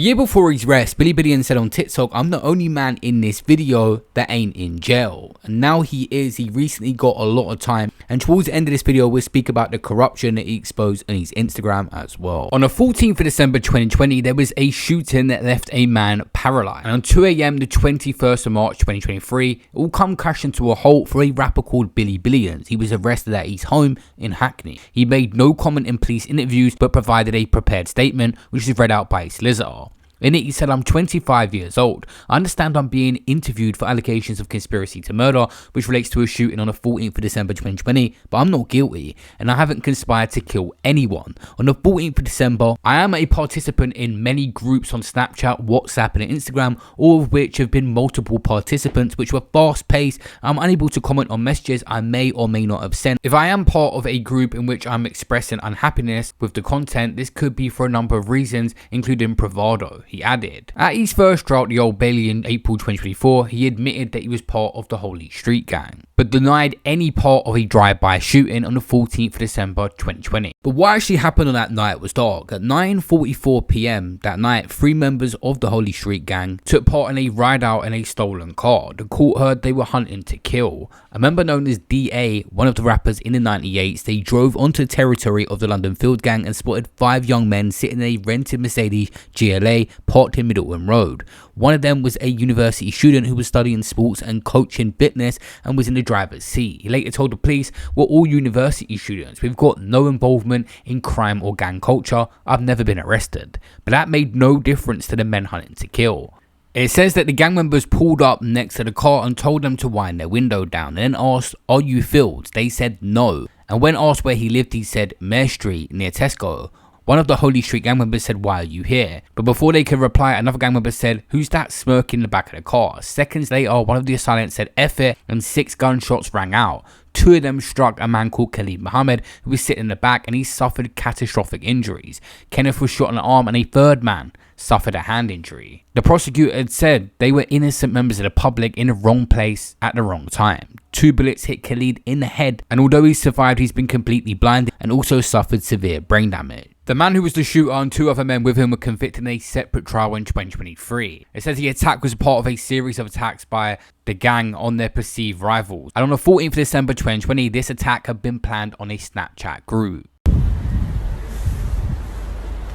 A year before his arrest, Billy Billions said on TikTok, "I'm the only man in this video that ain't in jail." And now he is. He recently got a lot of time. And towards the end of this video, we'll speak about the corruption that he exposed on his Instagram as well. On the 14th of December 2020, there was a shooting that left a man paralyzed. And on 2 a.m. the 21st of March 2023, it all come crashing to a halt for a rapper called Billy Billions. He was arrested at his home in Hackney. He made no comment in police interviews, but provided a prepared statement, which is read out by his solicitor. In it, he said, "I'm 25 years old. I understand I'm being interviewed for allegations of conspiracy to murder, which relates to a shooting on the 14th of December 2020, but I'm not guilty, and I haven't conspired to kill anyone. On the 14th of December, I am a participant in many groups on Snapchat, WhatsApp, and Instagram, all of which have been multiple participants, which were fast-paced. I'm unable to comment on messages I may or may not have sent. If I am part of a group in which I'm expressing unhappiness with the content, this could be for a number of reasons, including bravado," he added. At his first trial at the Old Bailey in April 2024, he admitted that he was part of the Holy Street Gang, but denied any part of a drive-by shooting on the 14th of December 2020. But what actually happened on that night was dark. At 9:44 p.m. that night, 3 members of the Holy Street Gang took part in a ride out in a stolen car. The court heard they were hunting to kill. A member known as DA, one of the rappers in the 98s, they drove onto the territory of the London Field Gang and spotted 5 young men sitting in a rented Mercedes GLA parked in Middleton Road. One of them was a university student who was studying sports and coaching fitness and was in the driver's seat. He later told the police, "We're all university students. We've got no involvement in crime or gang culture. I've never been arrested." But that made no difference to the men hunting to kill. It says that the gang members pulled up next to the car and told them to wind their window down, and then asked, "Are you Fields?" They said no. And when asked where he lived, he said, "Mare Street near Tesco." One of the Holy Street gang members said, "Why are you here?" But before they could reply, another gang member said, "Who's that smirking in the back of the car?" Seconds later, one of the assailants said, "F it," and 6 gunshots rang out. 2 of them struck a man called Khalid Mohammed, who was sitting in the back, and he suffered catastrophic injuries. Kenneth was shot in the arm, and a 3rd man suffered a hand injury. The prosecutor had said they were innocent members of the public in the wrong place at the wrong time. 2 bullets hit Khalid in the head, and although he survived, he's been completely blinded and also suffered severe brain damage. The man who was the shooter and 2 other men with him were convicted in a separate trial in 2023. It says the attack was part of a series of attacks by the gang on their perceived rivals. And on the 14th of December 2020, this attack had been planned on a Snapchat group.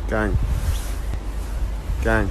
Gang. Gang.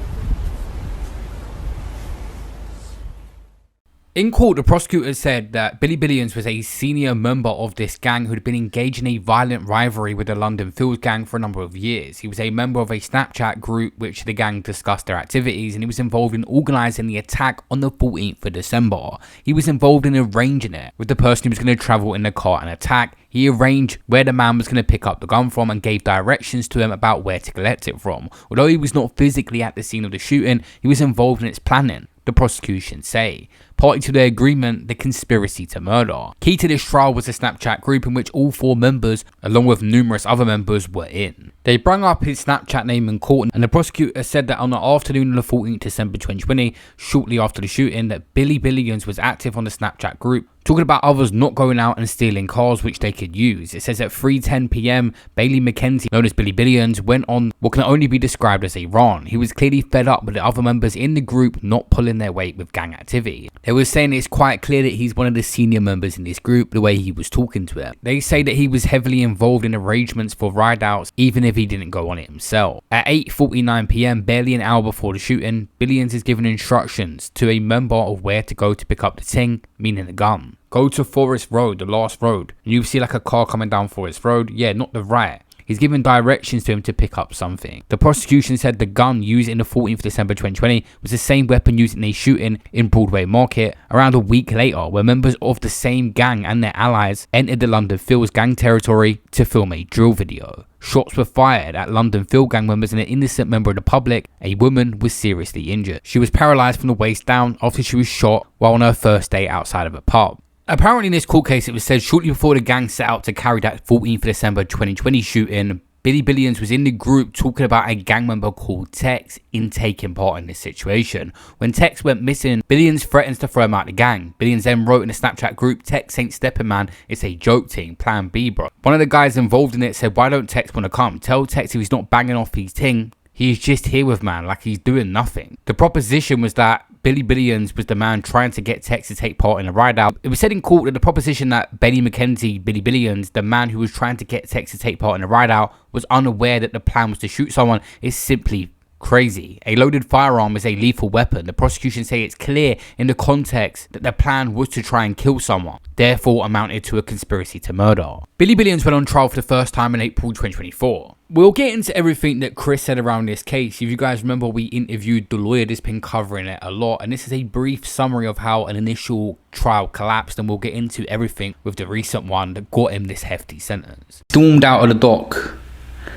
In court, the prosecutor said that Billy Billions was a senior member of this gang who had been engaged in a violent rivalry with the London Field Gang for a number of years. He was a member of a Snapchat group which the gang discussed their activities, and he was involved in organising the attack on the 14th of December. He was involved in arranging it with the person who was going to travel in the car and attack. He arranged where the man was going to pick up the gun from and gave directions to him about where to collect it from. Although he was not physically at the scene of the shooting, he was involved in its planning, the prosecution say. Party to their agreement, the conspiracy to murder. Key to this trial was a Snapchat group in which all 4 members, along with numerous other members, were in. They brought up his Snapchat name in court, and the prosecutor said that on the afternoon of the 14th December 2020, shortly after the shooting, that Billy Billions was active on the Snapchat group, talking about others not going out and stealing cars which they could use. It says at 3:10 p.m, Bailey McKenzie, known as Billy Billions, went on what can only be described as a rant. He was clearly fed up with the other members in the group not pulling their weight with gang activity. They were saying it's quite clear that he's one of the senior members in this group, the way he was talking to them. They say that he was heavily involved in arrangements for ride-outs, even if he didn't go on it himself. At 8:49 p.m, barely an hour before the shooting, Billions is given instructions to a member of where to go to pick up the ting, meaning the gun. Go to Forest Road, the last road. And you see like a car coming down Forest Road. Yeah, not the right. He's given directions to him to pick up something. The prosecution said the gun used in the 14th of December 2020 was the same weapon used in a shooting in Broadway Market around a week later, where members of the same gang and their allies entered the London Fields gang territory to film a drill video. Shots were fired at London Field Gang members, and an innocent member of the public, a woman, was seriously injured. She was paralysed from the waist down after she was shot while on her first day outside of a pub. Apparently in this court case, it was said shortly before the gang set out to carry that 14th of December 2020 shooting, Billy Billions was in the group talking about a gang member called Tex in taking part in this situation. When Tex went missing, Billions threatens to throw him out the gang. Billions then wrote in a Snapchat group, "Tex ain't stepping, man. It's a joke team. Plan B, bro." One of the guys involved in it said, "Why don't Tex want to come? Tell Tex if he's not banging off his ting, He's just here with man, like he's doing nothing. The proposition was that Billy Billions was the man trying to get Tex to take part in a ride out. It was said in court that the proposition that Benny McKenzie, Billy Billions, the man who was trying to get Tex to take part in a ride out, was unaware that the plan was to shoot someone is simply crazy. A loaded firearm is a lethal weapon. The prosecution say it's clear in the context that the plan was to try and kill someone, therefore amounted to a conspiracy to murder. Billy Billions went on trial for the first time in April 2024. We'll get into everything that Chris said around this case. If you guys remember, we interviewed the lawyer that's been covering it a lot, and this is a brief summary of how an initial trial collapsed, and we'll get into everything with the recent one that got him this hefty sentence. Stormed out of the dock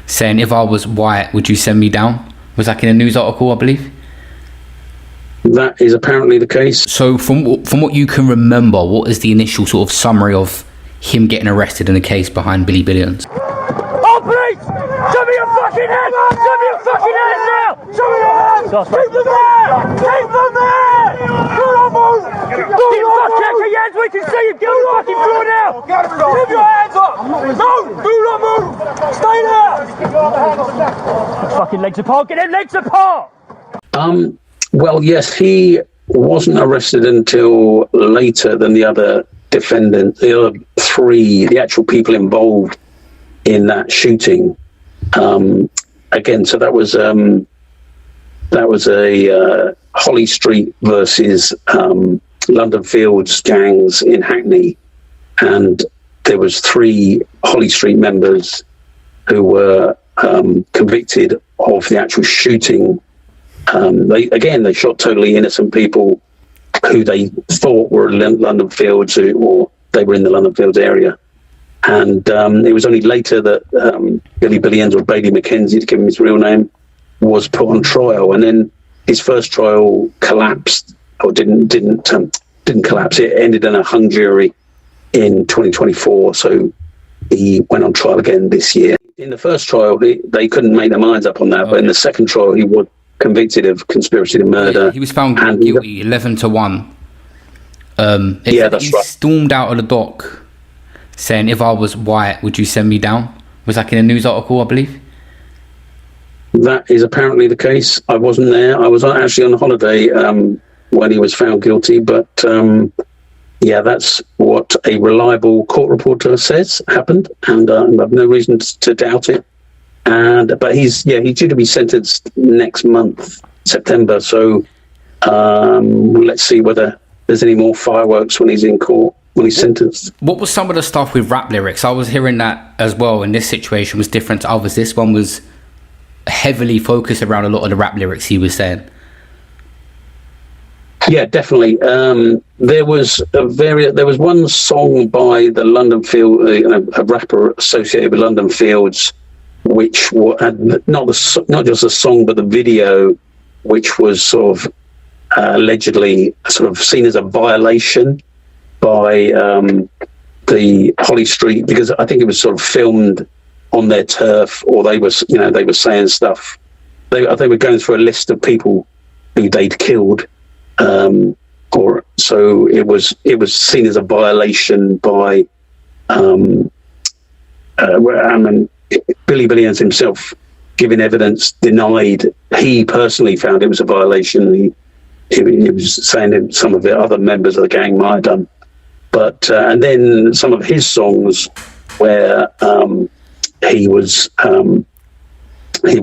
saying, "If I was white, would you send me down?" Was like in a news article, I believe. That is apparently the case. So from what you can remember, what is the initial sort of summary of him getting arrested in the case behind Billy Billions? Oh, please! Show me your fucking hands! Show me your fucking hands now! Show me your hands! Keep them there! Keep them there! Do not move! Keep fucking hands! We can see you! Get on the fucking floor now! Keep your hands up! No! Do not move! Stay there! Fucking legs apart! Get them legs apart! Well, yes, he wasn't arrested until later than the other defendants, the other three, the actual people involved in that shooting. Again, so that was a Holly Street versus London Fields gangs in Hackney, and there was 3 Holly Street members who were convicted of the actual shooting. They shot totally innocent people who they thought were London Fields, or they were in the London Fields area. And it was only later that Billy Billions, or Bailey McKenzie, to give him his real name, was put on trial. And then his first trial collapsed, or didn't collapse. It ended in a hung jury in 2024. So he went on trial again this year. In the first trial, they couldn't make their minds up on that. Okay. But in the second trial, he was convicted of conspiracy to murder. Yeah, he was found guilty 11-1. That's he right. Stormed out of the dock saying, "If I was white, would you send me down?" Was like in a news article, I believe. That is apparently the case. I wasn't there. I was actually on holiday when he was found guilty, but that's what a reliable court reporter says happened, and I have no reason to doubt it. But he's due to be sentenced next month, September. So let's see whether there's any more fireworks when he's in court, when he's sentenced. What was some of the stuff with rap lyrics? I was hearing that as well, and this situation was different to others. This one was heavily focused around a lot of the rap lyrics he was saying. Yeah, definitely. There was one song by the London Field, a rapper associated with London Fields, which had not just the song but the video, which was sort of allegedly sort of seen as a violation by the Holly Street, because I think it was sort of filmed on their turf, or they were saying stuff. They were going through a list of people who they'd killed, or so it was seen as a violation by Billy Billions himself, giving evidence, denied he personally found it was a violation. He was saying that some of the other members of the gang might have done, but and then some of his songs where he was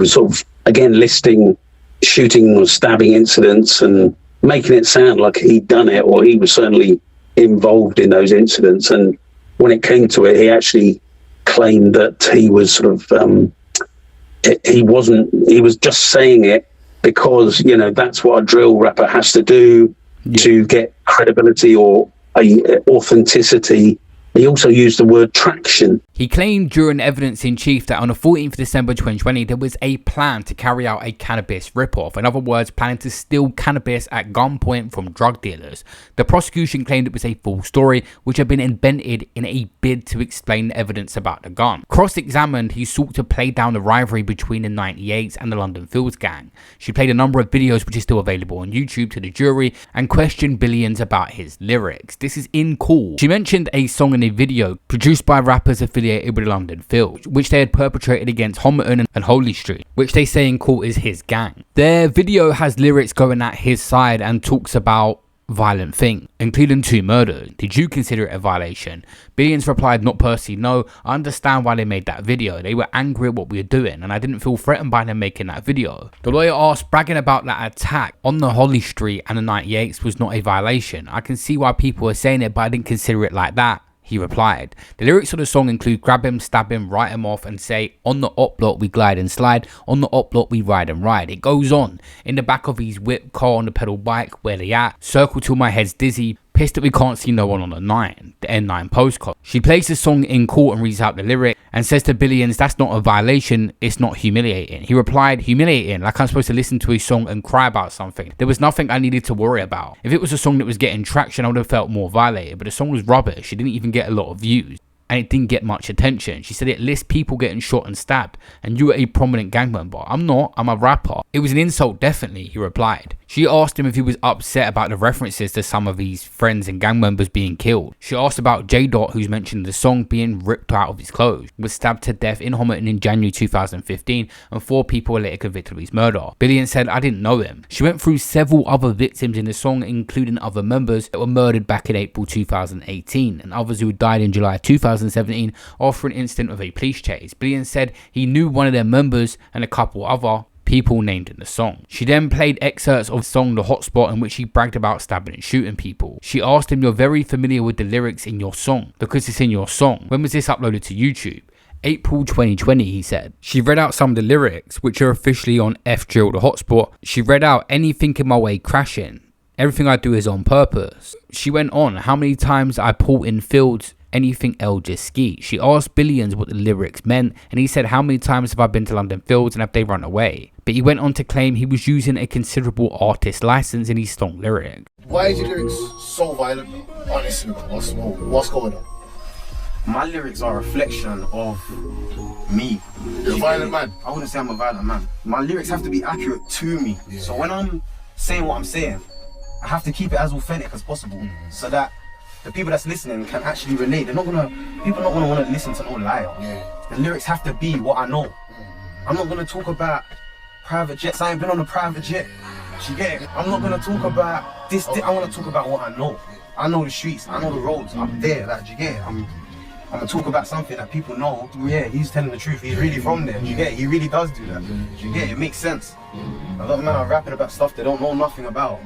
sort of again listing shooting or stabbing incidents and making it sound like he'd done it, or he was certainly involved in those incidents. And when it came to it, he actually claimed that he was sort of he was just saying it because that's what a drill rapper has to do to get credibility or authenticity. He also used the word traction. He claimed during evidence in chief that on the 14th of December 2020, there was a plan to carry out a cannabis ripoff. In other words, planning to steal cannabis at gunpoint from drug dealers. The prosecution claimed it was a full story, which had been invented in a bid to explain the evidence about the gun. Cross-examined, he sought to play down the rivalry between the 98s and the London Fields gang. She played a number of videos, which is still available on YouTube, to the jury and questioned Billions about his lyrics. This is in court. She mentioned a song in a video produced by rappers affiliated with London Field, which they had perpetrated against Homerton and Holy Street, which they say in court is his gang. Their video has lyrics going at his side and talks about violent things, including 2 murders. Did you consider it a violation? Billions replied, not personally, no. I understand why they made that video. They were angry at what we were doing, and I didn't feel threatened by them making that video. The lawyer asked, bragging about that attack on the Holly Street and the 98s was not a violation. I can see why people are saying it, but I didn't consider it like that. He replied. The lyrics of the song include grab him, stab him, write him off and say, on the op block we glide and slide, on the op block we ride and ride. It goes on. In the back of his whip, car on the pedal bike, where they at? Circle till my head's dizzy. Pissed that we can't see no one on the N9 postcode. She plays the song in court and reads out the lyric and says to Billions, that's not a violation, it's not humiliating. He replied, humiliating, like I'm supposed to listen to his song and cry about something. There was nothing I needed to worry about. If it was a song that was getting traction, I would have felt more violated, but the song was rubbish. It didn't even get a lot of views. And it didn't get much attention. She said it lists people getting shot and stabbed, and you are a prominent gang member. I'm not, I'm a rapper. It was an insult, definitely, he replied. She asked him if he was upset about the references to some of his friends and gang members being killed. She asked about J Dot, who's mentioned in the song, being ripped out of his clothes, was stabbed to death in Homerton in January 2015, and 4 people were later convicted of his murder. Billion said, I didn't know him. She went through several other victims in the song, including other members that were murdered back in April 2018, and others who died in July 2017 after an incident of a police chase. Billion said he knew one of their members and a couple other people named in the song. She then played excerpts of the song The Hotspot, in which he bragged about stabbing and shooting people. She asked him, you're very familiar with the lyrics in your song because it's in your song. When was this uploaded to YouTube? April 2020, he said. She read out some of the lyrics, which are officially on F Drill The Hotspot. She read out, anything in my way crashing. Everything I do is on purpose. She went on, how many times I pull in fields, anything else just ski. She asked Billions what the lyrics meant, and he said, how many times have I been to London Fields and have they run away? But he went on to claim he was using a considerable artist license in his song lyric. Why is your lyrics so violent? Honestly, what's going on? My lyrics are a reflection of me. You're a violent man. I wouldn't say I'm a violent man. My lyrics have to be accurate to me. Yeah. So when I'm saying what I'm saying, I have to keep it as authentic as possible, so that the people that's listening can actually relate. People not gonna want to listen to no liar. Yeah. The lyrics have to be what I know. I'm not gonna talk about private jets. I ain't been on a private jet. You get it? I'm not gonna talk about this. I want to talk about what I know. I know the streets. I know the roads. I'm there. Like, you get it? I'm gonna talk about something that people know. Yeah, he's telling the truth. He's really from there. You get it? He really does do that. You get it? It makes sense. A lot of men are rapping about stuff they don't know nothing about.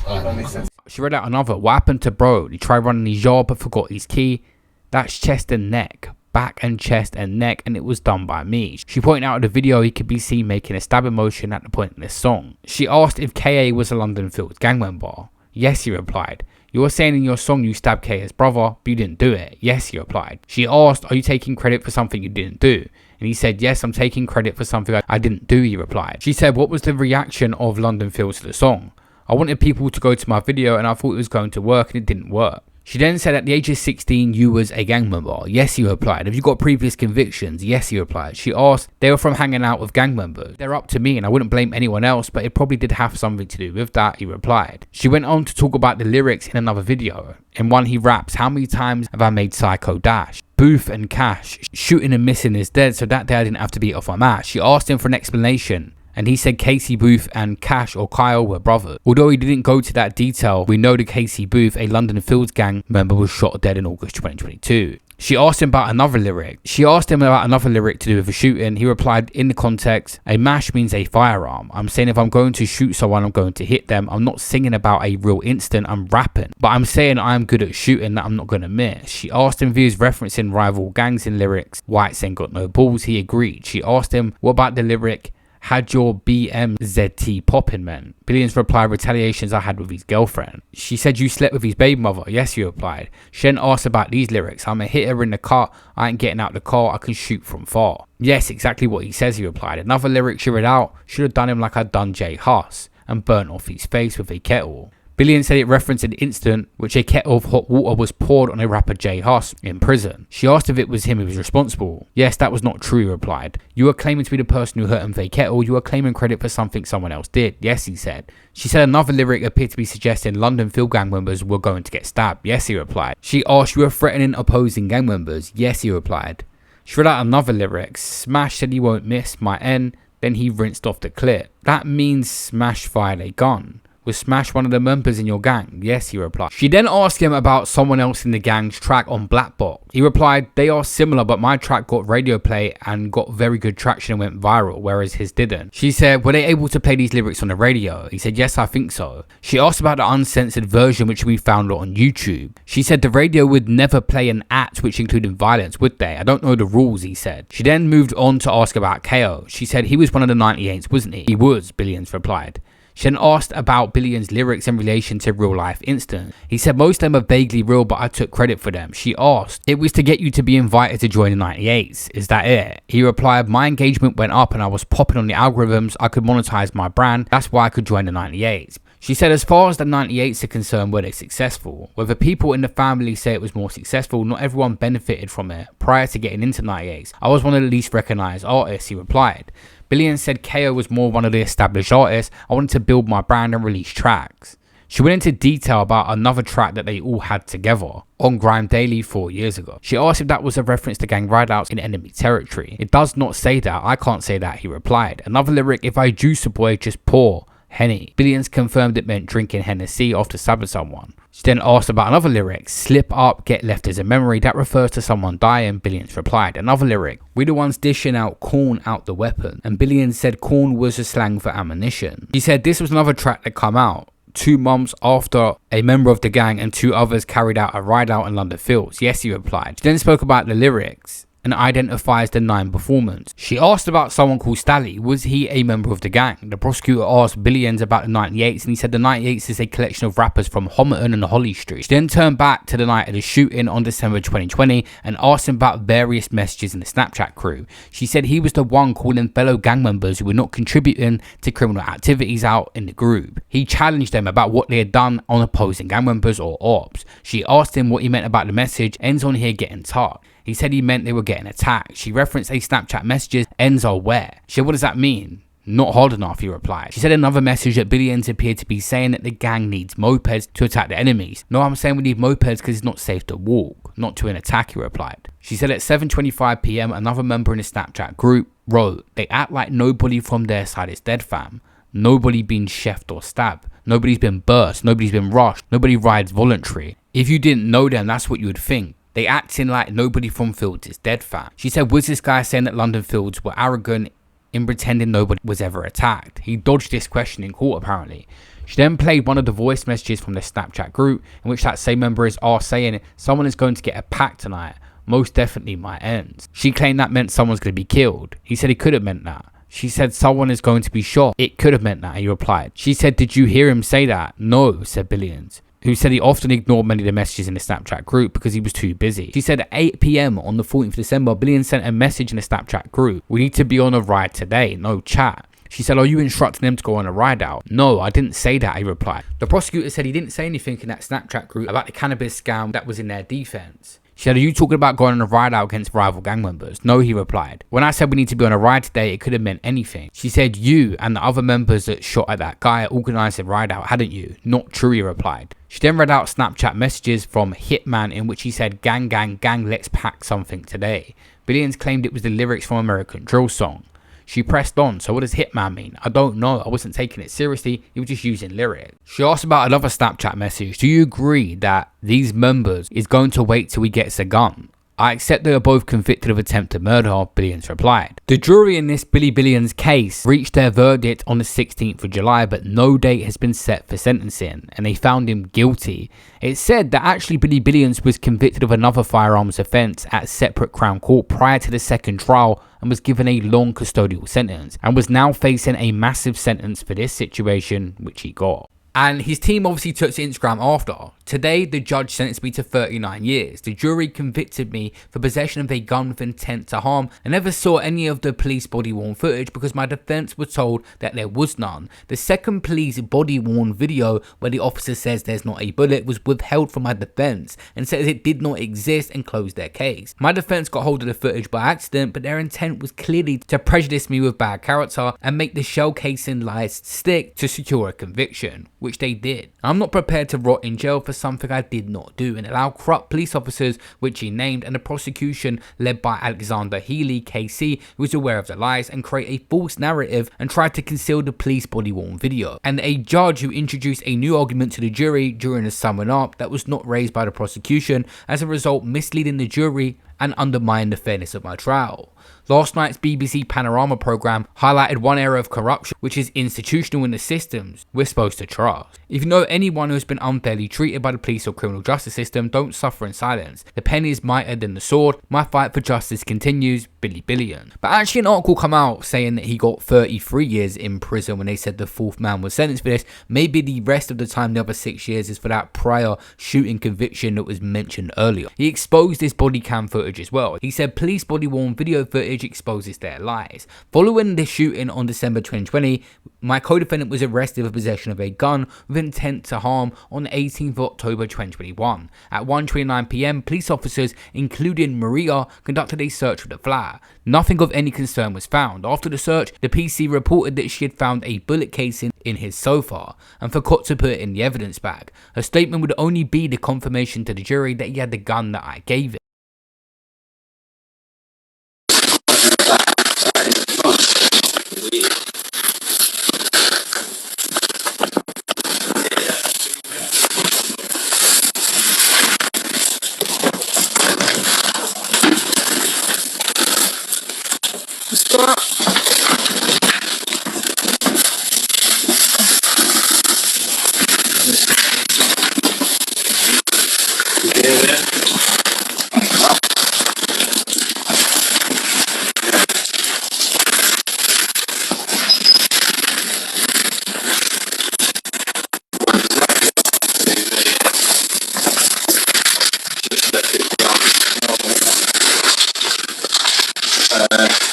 That makes sense. She read out another, what happened to bro? He tried running his yard but forgot his key. That's chest and neck, back and chest and neck, and it was done by me. She pointed out in the video he could be seen making a stabbing motion at the point in this song. She asked if KA was a London Fields gang member. Yes, he replied. You were saying in your song you stabbed KA's brother, but you didn't do it. Yes, he replied. She asked, are you taking credit for something you didn't do? And he said, yes, I'm taking credit for something I didn't do, he replied. She said, what was the reaction of London Fields to the song? I wanted people to go to my video and I thought it was going to work, and it didn't work. She then said, at the age of 16, you was a gang member. Yes, he replied. Have you got previous convictions? Yes, he replied. She asked, they were from hanging out with gang members. They're up to me and I wouldn't blame anyone else, but it probably did have something to do with that, he replied. She went on to talk about the lyrics in another video. In one he raps, how many times have I made Psycho dash? Booth and Cash, shooting and missing is dead, so that day I didn't have to beat off my match. She asked him for an explanation, and he said Casey Booth and Cash or Kyle were brothers. Although he didn't go to that detail, we know that Casey Booth, a London Fields gang member, was shot dead in August 2022. She asked him about another lyric. To do with a shooting. He replied, in the context, a mash means a firearm. I'm saying if I'm going to shoot someone, I'm going to hit them. I'm not singing about a real instant, I'm rapping. But I'm saying I'm good at shooting that I'm not going to miss. She asked him if he was referencing rival gangs in lyrics. Whites ain't got no balls. He agreed. She asked him, what about the lyric, had your BMZT poppin', man? Billions replied, retaliations I had with his girlfriend. She said, you slept with his baby mother. Yes, he replied. She then asked about these lyrics. I'm a hitter in the car. I ain't getting out the car. I can shoot from far. Yes, exactly what he says, he replied. Another lyric she read out, should have done him like I'd done Jay Huss and burnt off his face with a kettle. Billions said it referenced an incident which a kettle of hot water was poured on a rapper J Hus in prison. She asked if it was him who was responsible. Yes, that was not true, he replied. You are claiming to be the person who hurt MV Kettle. You are claiming credit for something someone else did. Yes, he said. She said another lyric appeared to be suggesting London Field gang members were going to get stabbed. Yes, he replied. She asked, you are threatening opposing gang members. Yes, he replied. She read out another lyric. Smash said he won't miss my N. Then he rinsed off the clip. That means Smash fired a gun. Was Smash one of the members in your gang? Yes, he replied. She then asked him about someone else in the gang's track on Black Box. He replied, they are similar, but my track got radio play and got very good traction and went viral, whereas his didn't. She said, were they able to play these lyrics on the radio? He said, yes, I think so. She asked about the uncensored version which we found on YouTube. She said the radio would never play an act which included violence, would they? I don't know the rules, he said. She then moved on to ask about KO. She said he was one of the 98s, wasn't he? He was, Billions replied. She then asked about Billions' lyrics in relation to real life incidents. He said most of them are vaguely real, but I took credit for them. She asked, it was to get you to be invited to join the 98s. Is that it? He replied, my engagement went up and I was popping on the algorithms. I could monetize my brand. That's why I could join the 98s. She said as far as the 98s are concerned, were they successful? Whether people in the family say it was more successful, not everyone benefited from it prior to getting into 98s. I was one of the least recognized artists, he replied. Billions said KO was more one of the established artists. I wanted to build my brand and release tracks. She went into detail about another track that they all had together on Grime Daily 4 years ago. She asked if that was a reference to gang rideouts in enemy territory. It does not say that. I can't say that, he replied. Another lyric, if I juice a boy, just pour Henny. Billions confirmed it meant drinking Hennessy after stabbing someone. She then asked about another lyric, slip up, get left as a memory. That refers to someone dying. Billions replied. Another lyric, we the ones dishing out corn out the weapon. And Billions said corn was a slang for ammunition. She said this was another track that come out 2 months after a member of the gang and 2 others carried out a ride out in London Fields. Yes, he replied. She then spoke about the lyrics and identifies the 9 performance. She asked about someone called Stally. Was he a member of the gang? The prosecutor asked Billions about the 98s and he said the 98s is a collection of rappers from Homerton and Holly Street. She then turned back to the night of the shooting on December 2020 and asked him about various messages in the Snapchat crew. She said he was the one calling fellow gang members who were not contributing to criminal activities out in the group. He challenged them about what they had done on opposing gang members or ops. She asked him what he meant about the message, ends on here getting tucked. He said he meant they were getting attacked. She referenced a Snapchat messages, ends are where. She said, what does that mean? Not hard enough, he replied. She said another message that Billions appeared to be saying that the gang needs mopeds to attack the enemies. No, I'm saying we need mopeds because it's not safe to walk, not to an attack, he replied. She said at 7:25 PM, another member in the Snapchat group wrote, they act like nobody from their side is dead, fam. Nobody been chefed or stabbed. Nobody's been burst. Nobody's been rushed. Nobody rides voluntary. If you didn't know them, that's what you would think. They acting like nobody from Fields is dead, fam. She said, was this guy saying that London Fields were arrogant in pretending nobody was ever attacked? He dodged this question in court, apparently. She then played one of the voice messages from the Snapchat group in which that same member is saying someone is going to get a pack tonight. Most definitely my ends. She claimed that meant someone's going to be killed. He said it could have meant that. She said someone is going to be shot. It could have meant that, he replied. She said, did you hear him say that? No, said Billions, who said he often ignored many of the messages in the Snapchat group because he was too busy. She said at 8 PM on the 14th of December, Billions sent a message in the Snapchat group. We need to be on a ride today, no chat. She said, are you instructing them to go on a ride out? No, I didn't say that, he replied. The prosecutor said he didn't say anything in that Snapchat group about the cannabis scam that was in their defense. She said, are you talking about going on a ride out against rival gang members? No, he replied. When I said we need to be on a ride today, it could have meant anything. She said, you and the other members that shot at that guy organised a ride out, hadn't you? Not true, he replied. She then read out Snapchat messages from Hitman in which he said, gang, gang, gang, let's pack something today. Billions claimed it was the lyrics from American Drill song. She pressed on, so what does Hitman mean? I don't know, I wasn't taking it seriously, he was just using lyrics. She asked about another Snapchat message. Do you agree that these members is going to wait till he gets a gun? I accept they are both convicted of attempted murder, Billions replied. The jury in this Billions case reached their verdict on the 16th of July, but no date has been set for sentencing, and they found him guilty. It said that actually Billions was convicted of another firearms offence at separate Crown Court prior to the second trial and was given a long custodial sentence, and was now facing a massive sentence for this situation, which he got. And his team obviously took to Instagram after Today, the judge sentenced me to 39 years. The jury convicted me for possession of a gun with intent to harm. I never saw any of the police body-worn footage because my defense was told that there was none. The second police body-worn video where the officer says there's not a bullet was withheld from my defense and says it did not exist and closed their case. My defense got hold of the footage by accident, but their intent was clearly to prejudice me with bad character and make the shell casing lies stick to secure a conviction, which they did. I'm not prepared to rot in jail for something I did not do and allow corrupt police officers, which he named, and the prosecution led by Alexander Healy, KC, who was aware of the lies, and create a false narrative and tried to conceal the police body-worn video. And a judge who introduced a new argument to the jury during a summing up that was not raised by the prosecution, as a result misleading the jury and undermining the fairness of my trial. Last night's BBC Panorama programme highlighted one area of corruption which is institutional in the systems we're supposed to trust. If you know anyone who has been unfairly treated by the police or criminal justice system, don't suffer in silence. The pen is mightier than the sword. My fight for justice continues. Billy Billion. But actually an article come out saying that he got 33 years in prison when they said the fourth man was sentenced for this. Maybe the rest of the time, the other 6 years, is for that prior shooting conviction that was mentioned earlier. He exposed this body cam footage as well. He said police body worn video footage exposes their lies. Following the shooting on December 2020, my co-defendant was arrested for possession of a gun with intent to harm on 18th October 2021. At 1:29 PM, police officers, including Maria, conducted a search for the flat. Nothing of any concern was found. After the search, the PC reported that she had found a bullet casing in his sofa and forgot to put it in the evidence bag. Her statement would only be the confirmation to the jury that he had the gun that I gave him.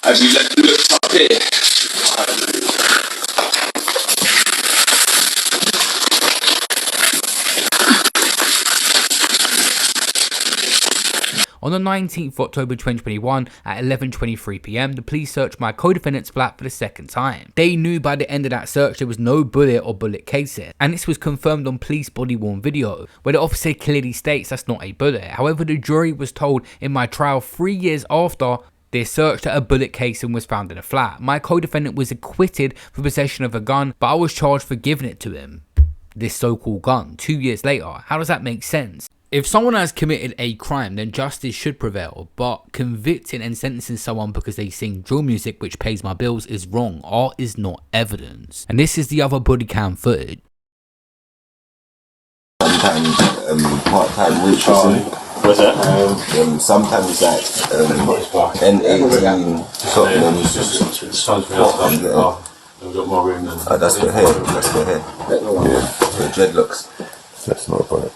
Have you looked up here? On the 19th of October 2021 at 11:23 PM, the police searched my co-defendant's flat for the second time. They knew by the end of that search there was no bullet or bullet casing, and this was confirmed on police body-worn video, where the officer clearly states that's not a bullet. However, the jury was told in my trial 3 years after they searched that a bullet casing was found in a flat. My co-defendant was acquitted for possession of a gun, but I was charged for giving it to him. This so-called gun, 2 years later. How does that make sense? If someone has committed a crime, then justice should prevail, but convicting and sentencing someone because they sing drill music which pays my bills is wrong. Art is not evidence. And this is the other body cam footage. Sometimes part-time waitressing. What's that? Sometimes like N18 Tottenham's. We've got more room than. That's for hair. That's for hair. Yeah. For dreadlocks. That's not a bullet.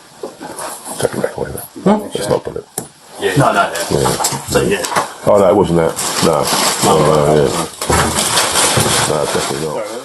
Take it back away then. Huh? That's not a bullet. Yeah. No, yeah. So yeah. Oh no, it wasn't that. No. No, definitely not.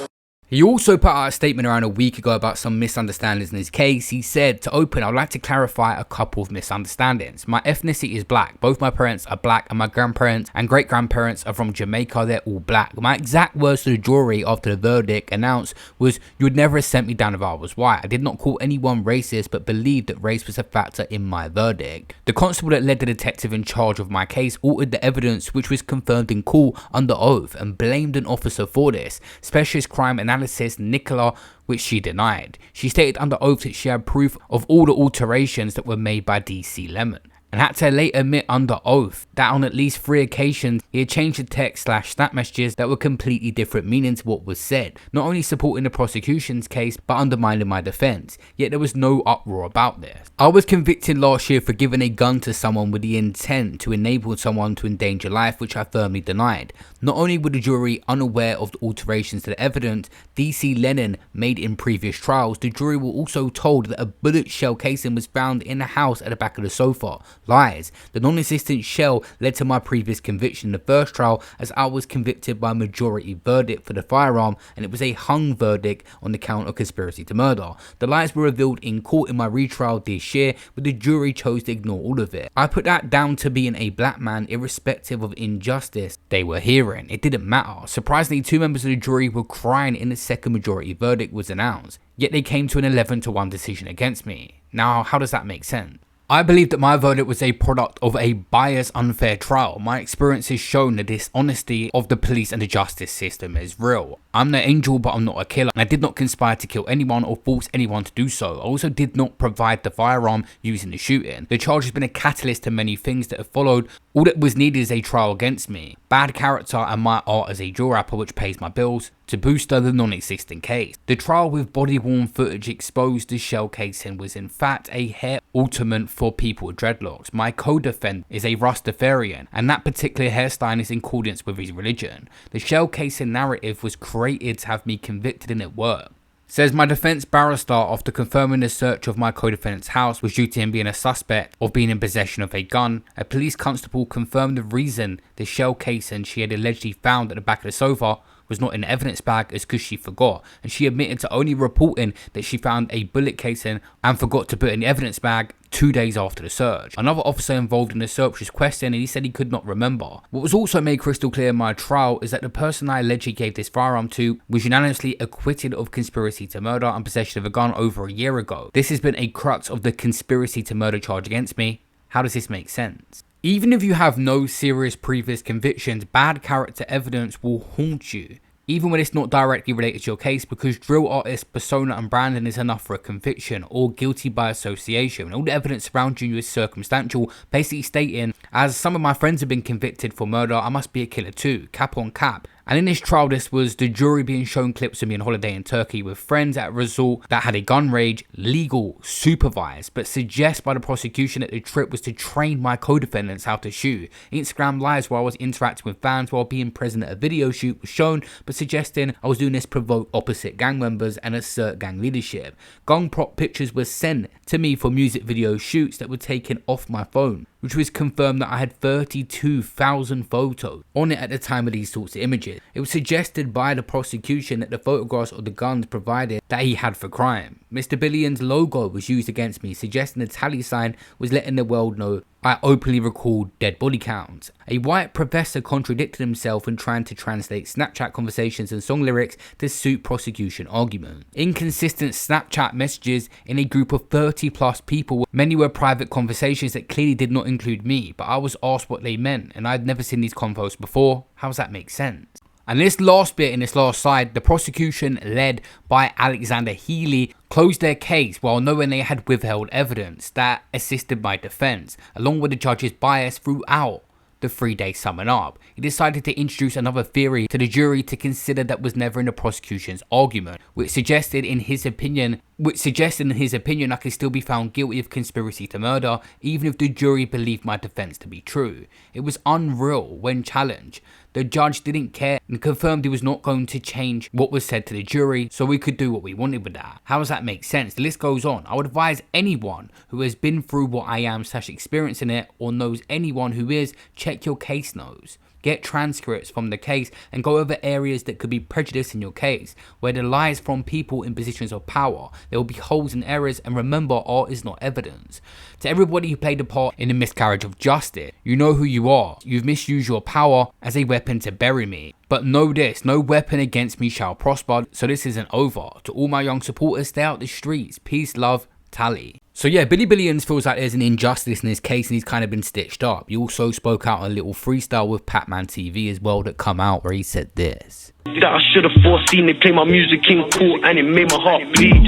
He also put out a statement around a week ago about some misunderstandings in his case. He said, to open, I'd like to clarify a couple of misunderstandings. My ethnicity is black. Both my parents are black and my grandparents and great-grandparents are from Jamaica. They're all black. My exact words to the jury after the verdict announced was, you would never have sent me down if I was white. I did not call anyone racist, but believed that race was a factor in my verdict. The constable that led the detective in charge of my case altered the evidence, which was confirmed in court under oath, and blamed an officer for this. Specialist crime analysis Nicola, which she denied. She stated under oath that she had proof of all the alterations that were made by DC Lemon. and had to later admit under oath that on at least 3 occasions he had changed the text/snap messages that were completely different meaning to what was said, not only supporting the prosecution's case but undermining my defense, yet there was no uproar about this. I was convicted last year for giving a gun to someone with the intent to enable someone to endanger life, which I firmly denied. Not only were the jury unaware of the alterations to the evidence DC Lennon made in previous trials, the jury were also told that a bullet shell casing was found in the house at the back of the sofa. Lies. The non-existent shell led to my previous conviction in the first trial, as I was convicted by majority verdict for the firearm, and it was a hung verdict on the count of conspiracy to murder. The lies were revealed in court in my retrial this year, but the jury chose to ignore all of it. I put that down to being a black man irrespective of injustice they were hearing. It didn't matter. Surprisingly, 2 members of the jury were crying in the second majority verdict was announced, yet they came to an 11-1 decision against me. Now, how does that make sense? I believe that my verdict was a product of a biased, unfair trial. My experience has shown the dishonesty of the police and the justice system is real. I'm the angel, but I'm not a killer, and I did not conspire to kill anyone or force anyone to do so. I also did not provide the firearm used in the shooting. The charge has been a catalyst to many things that have followed. All that was needed is a trial against me, bad character, and my art as a drill rapper which pays my bills, to bolster the non-existent case. The trial with body-worn footage exposed the shell casing was in fact a hair ornament for people with dreadlocks. My co-defendant is a Rastafarian, and that particular hairstyle is in accordance with his religion. The shell casing narrative was created to have me convicted and it worked. Says my defense barrister, after confirming the search of my co-defendant's house was due to him being a suspect of being in possession of a gun, a police constable confirmed the reason the shell casing she had allegedly found at the back of the sofa was not in the evidence bag is because she forgot, and she admitted to only reporting that she found a bullet casing and forgot to put it in the evidence bag 2 days after the search. Another officer involved in the search was questioned and he said he could not remember. What was also made crystal clear in my trial is that the person I allegedly gave this firearm to was unanimously acquitted of conspiracy to murder and possession of a gun over a year ago. This has been a crux of the conspiracy to murder charge against me. How does this make sense? Even if you have no serious previous convictions, bad character evidence will haunt you, even when it's not directly related to your case, because drill artist persona and branding is enough for a conviction, or guilty by association. And all the evidence surrounding you is circumstantial, basically stating, as some of my friends have been convicted for murder, I must be a killer too, cap on cap. And in this trial, this was the jury being shown clips of me on holiday in Turkey with friends at a resort that had a gun range, legal, supervised, but suggest by the prosecution that the trip was to train my co-defendants how to shoot. Instagram lives where I was interacting with fans while being present at a video shoot was shown, but suggesting I was doing this to provoke opposite gang members and assert gang leadership. Gun prop pictures were sent to me for music video shoots that were taken off my phone, which was confirmed that I had 32,000 photos on it at the time of these sorts of images. It was suggested by the prosecution that the photographs of the guns provided that he had for crime. Mr. Billion's logo was used against me, suggesting the tally sign was letting the world know I openly recalled dead body counts. A white professor contradicted himself in trying to translate Snapchat conversations and song lyrics to suit prosecution argument. Inconsistent Snapchat messages in a group of 30 plus people. Many were private conversations that clearly did not include me, but I was asked what they meant and I'd never seen these convos before. How does that make sense? And this last bit in this last slide, the prosecution led by Alexander Healy closed their case while knowing they had withheld evidence that assisted my defense, along with the judge's bias throughout the 3-day summing up. He decided to introduce another theory to the jury to consider that was never in the prosecution's argument, which suggested in his opinion I could still be found guilty of conspiracy to murder even if the jury believed my defense to be true. It was unreal when challenged. The judge didn't care and confirmed he was not going to change what was said to the jury, so we could do what we wanted with that. How does that make sense? The list goes on. I would advise anyone who has been through what I am / experiencing it, or knows anyone who is, check your case notes. Get transcripts from the case and go over areas that could be prejudiced in your case, where the lies from people in positions of power. There will be holes and errors, and remember, art is not evidence. To everybody who played a part in the miscarriage of justice, you know who you are. You've misused your power as a weapon to bury me. But know this, no weapon against me shall prosper, so this isn't over. To all my young supporters, stay out the streets. Peace, love, tally. So yeah, Billy Billions feels like there's an injustice in this case and he's kind of been stitched up. He also spoke out a little freestyle with Patman TV as well that come out where he said this. That I should have foreseen, they play my music in court and it made my heart bleed.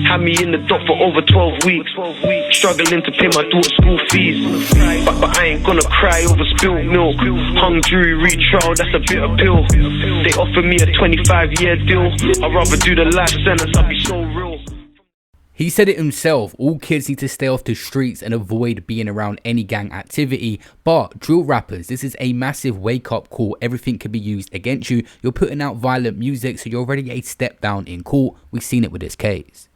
Had me in the dock for over 12 weeks, struggling to pay my daughter's school fees. But I ain't gonna cry over spilled milk. Hung jury retrial, that's a bitter pill. They offered me a 25-year deal. I'd rather do the life sentence, I'd be so real. He said it himself, all kids need to stay off the streets and avoid being around any gang activity. But drill rappers, this is a massive wake up call. Everything could be used against you. You're putting out violent music, so you're already a step down in court. We've seen it with this case.